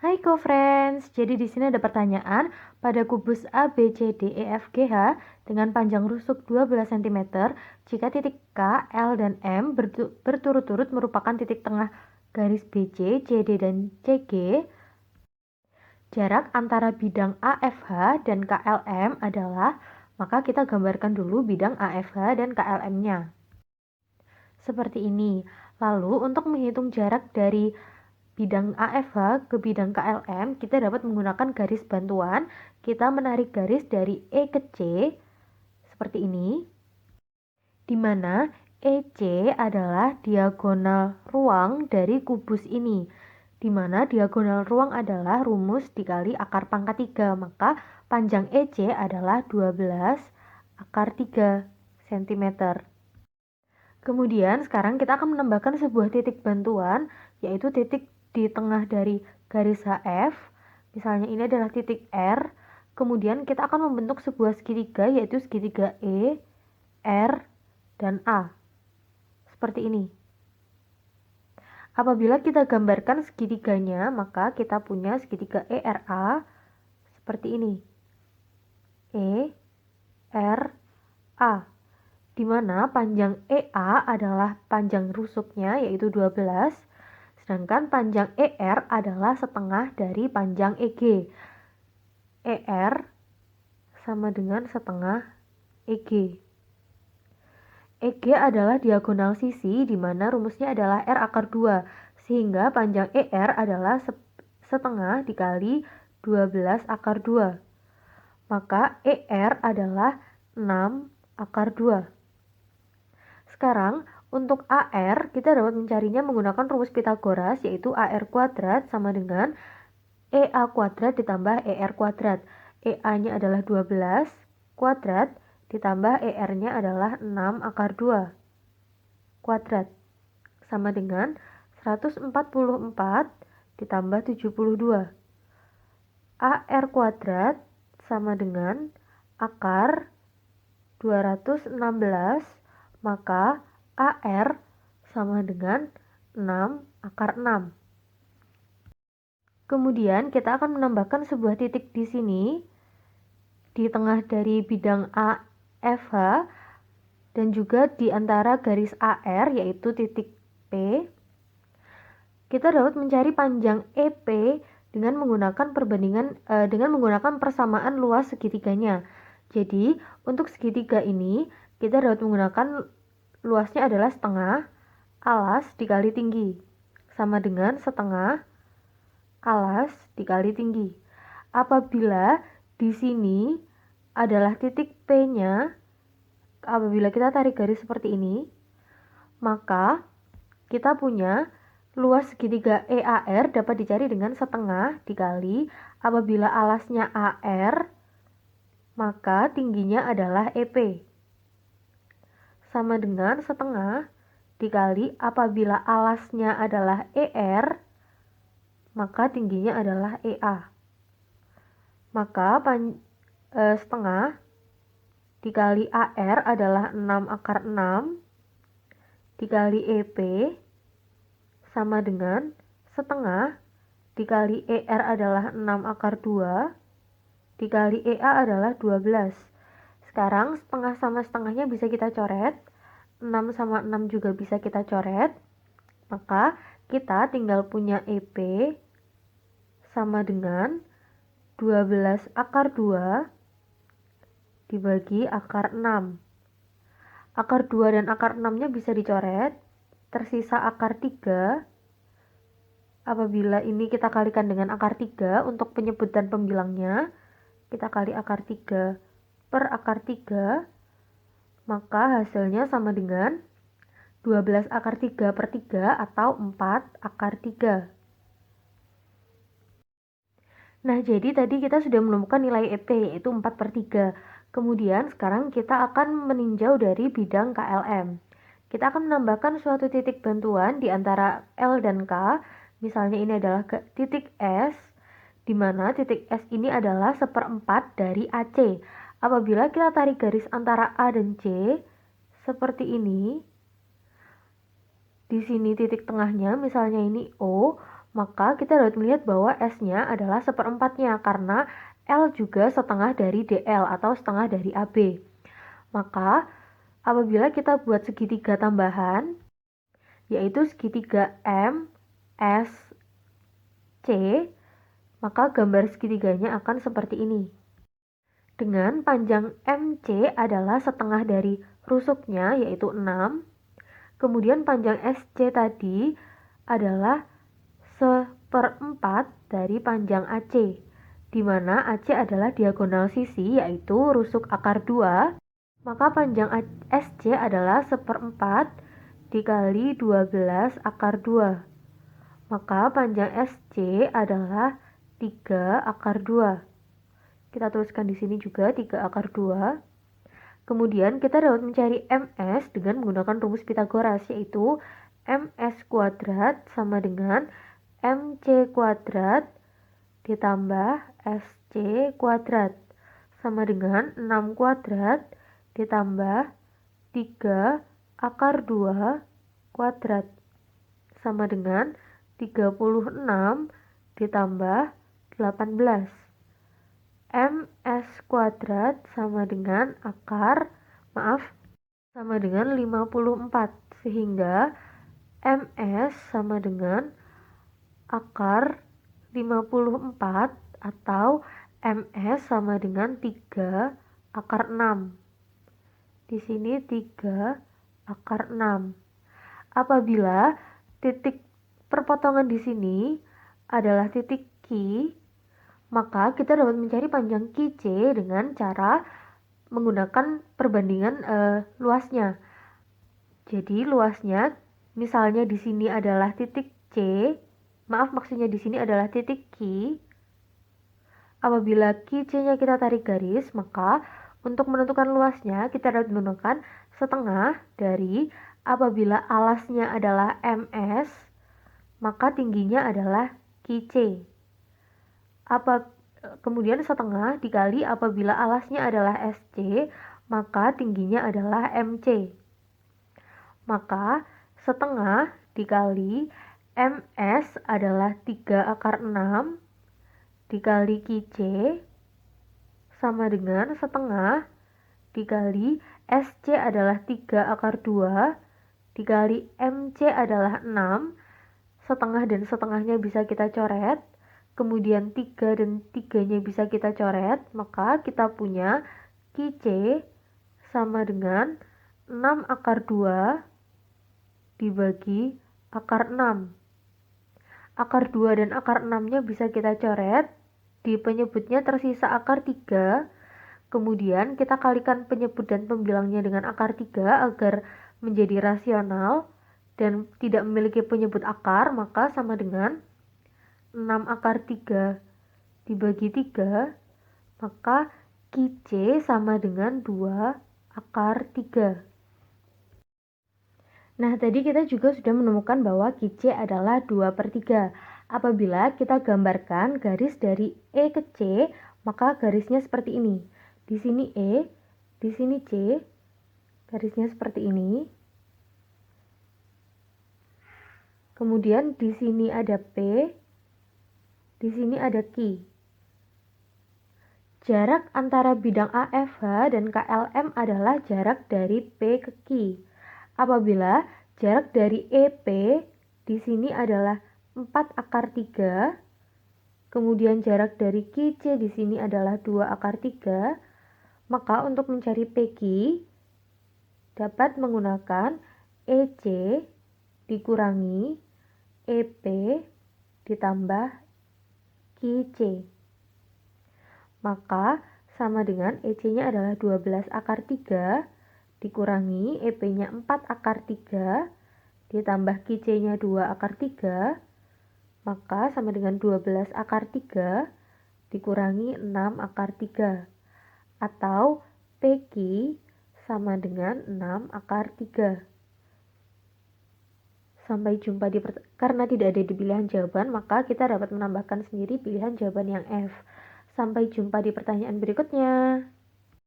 Hai co-friends, jadi di sini ada pertanyaan, pada kubus A, B, C, D, E, F, G, H dengan panjang rusuk 12 cm, jika titik K, L, dan M berturut-turut merupakan titik tengah garis BC, CD, dan CG, jarak antara bidang AFH dan KLM adalah, maka kita gambarkan dulu bidang AFH dan KLM-nya. Seperti ini. Lalu untuk menghitung jarak dari bidang AFH ke bidang KLM, kita dapat menggunakan garis bantuan. Kita menarik garis dari E ke C, seperti ini, di mana EC adalah diagonal ruang dari kubus ini, di mana diagonal ruang adalah rumus dikali akar pangkat 3, maka panjang EC adalah 12 akar 3 cm. Kemudian sekarang kita akan menambahkan sebuah titik bantuan, yaitu titik di tengah dari garis HF. Misalnya ini adalah titik R. Kemudian kita akan membentuk sebuah segitiga, yaitu segitiga E, R, dan A. Seperti ini. Apabila kita gambarkan segitiganya, maka kita punya segitiga ERA seperti ini. E, R, A. Di mana panjang EA adalah panjang rusuknya, yaitu 12, sedangkan panjang ER adalah setengah dari panjang EG. ER sama dengan setengah EG. EG adalah diagonal sisi, di mana rumusnya adalah R akar 2, sehingga panjang ER adalah setengah dikali 12 akar 2. Maka ER adalah 6 akar 2. Sekarang, untuk AR, kita dapat mencarinya menggunakan rumus Pythagoras, yaitu AR kuadrat sama dengan EA kuadrat ditambah ER kuadrat. EA-nya adalah 12 kuadrat ditambah ER-nya adalah 6 akar 2 kuadrat. Sama dengan 144 ditambah 72. AR kuadrat sama dengan akar 216, maka AR sama dengan 6 akar 6. Kemudian kita akan menambahkan sebuah titik di sini, di tengah dari bidang AFH, dan juga di antara garis AR, yaitu titik P. Kita dapat mencari panjang EP dengan menggunakan persamaan luas segitiganya. Jadi, untuk segitiga ini, kita dapat menggunakan luasnya adalah setengah alas dikali tinggi, sama dengan setengah alas dikali tinggi. Apabila di sini adalah titik P-nya, apabila kita tarik garis seperti ini, maka kita punya luas segitiga EAR dapat dicari dengan setengah dikali, apabila alasnya AR, maka tingginya adalah EP. Sama dengan setengah dikali apabila alasnya adalah ER, maka tingginya adalah EA. Maka setengah dikali AR adalah 6 akar 6 dikali EP sama dengan setengah dikali ER adalah 6 akar 2 dikali EA adalah 12. Sekarang setengah sama setengahnya bisa kita coret, 6 sama 6 juga bisa kita coret, maka kita tinggal punya EP sama dengan 12 akar 2 dibagi akar 6. Akar 2 dan akar 6-nya bisa dicoret, tersisa akar 3. Apabila ini kita kalikan dengan akar 3 untuk penyebutan pembilangnya, kita kali akar 3 per akar 3, maka hasilnya sama dengan 12 akar 3 per 3 atau 4 akar 3. Nah, jadi tadi kita sudah menemukan nilai EP, yaitu 4 per 3. Kemudian sekarang kita akan meninjau dari bidang KLM. Kita akan menambahkan suatu titik bantuan di antara L dan K. Misalnya ini adalah titik S, di mana titik S ini adalah seperempat dari AC. Apabila kita tarik garis antara A dan C, seperti ini, di sini titik tengahnya, misalnya ini O, maka kita dapat melihat bahwa S-nya adalah 1/4-nya karena L juga setengah dari DL atau setengah dari AB. Maka apabila kita buat segitiga tambahan, yaitu segitiga M, S, C, maka gambar segitiganya akan seperti ini. Dengan panjang MC adalah setengah dari rusuknya, yaitu 6. Kemudian panjang SC tadi adalah 1/4 dari panjang AC, di mana AC adalah diagonal sisi, yaitu rusuk akar 2. Maka panjang SC adalah 1/4 dikali 12 akar 2. Maka panjang SC adalah 3 akar 2. Kita tuliskan di sini juga 3 akar 2. Kemudian kita dapat mencari MS dengan menggunakan rumus Pitagoras, yaitu MS kuadrat sama dengan MC kuadrat ditambah SC kuadrat sama dengan 6 kuadrat ditambah 3 akar 2 kuadrat sama dengan 36 ditambah 18. MS kuadrat sama dengan sama dengan 54, sehingga MS sama dengan akar 54 atau MS sama dengan 3 akar 6. Di sini 3 akar 6. Apabila titik perpotongan di sini adalah titik Q, maka kita dapat mencari panjang QC dengan cara menggunakan perbandingan luasnya. Jadi luasnya misalnya di sini adalah titik C, maksudnya di sini adalah titik Q. Apabila QC-nya kita tarik garis, maka untuk menentukan luasnya kita dapat menggunakan setengah dari apabila alasnya adalah MS, maka tingginya adalah QC. Kemudian setengah dikali apabila alasnya adalah SC, maka tingginya adalah MC. Maka setengah dikali MS adalah 3 akar 6 dikali QC sama dengan setengah dikali SC adalah 3 akar 2 dikali MC adalah 6. Setengah dan setengahnya bisa kita coret, kemudian 3 dan 3-nya bisa kita coret, maka kita punya QC sama dengan 6 akar 2 dibagi akar 6. Akar 2 dan akar 6-nya bisa kita coret, di penyebutnya tersisa akar 3, kemudian kita kalikan penyebut dan pembilangnya dengan akar 3 agar menjadi rasional dan tidak memiliki penyebut akar, maka sama dengan 6 akar 3 dibagi 3, maka QC sama dengan 2 akar 3. Nah, tadi kita juga sudah menemukan bahwa QC adalah 2/3. Apabila kita gambarkan garis dari E ke C, maka garisnya seperti ini. Di sini E, di sini C, garisnya seperti ini. Kemudian di sini ada P, di sini ada Q. Jarak antara bidang AFH dan KLM adalah jarak dari P ke Q. Apabila jarak dari EP di sini adalah 4 akar 3, kemudian jarak dari QC di sini adalah 2 akar 3, maka untuk mencari PQ dapat menggunakan EC dikurangi EP ditambah QC. Maka sama dengan EC-nya adalah 12 akar 3 dikurangi EP-nya 4 akar 3 ditambah QC-nya 2 akar 3, maka sama dengan 12 akar 3 dikurangi 6 akar 3, atau PQ sama dengan 6 akar 3. Sampai jumpa karena tidak ada di pilihan jawaban, maka kita dapat menambahkan sendiri pilihan jawaban yang F. Sampai jumpa di pertanyaan berikutnya.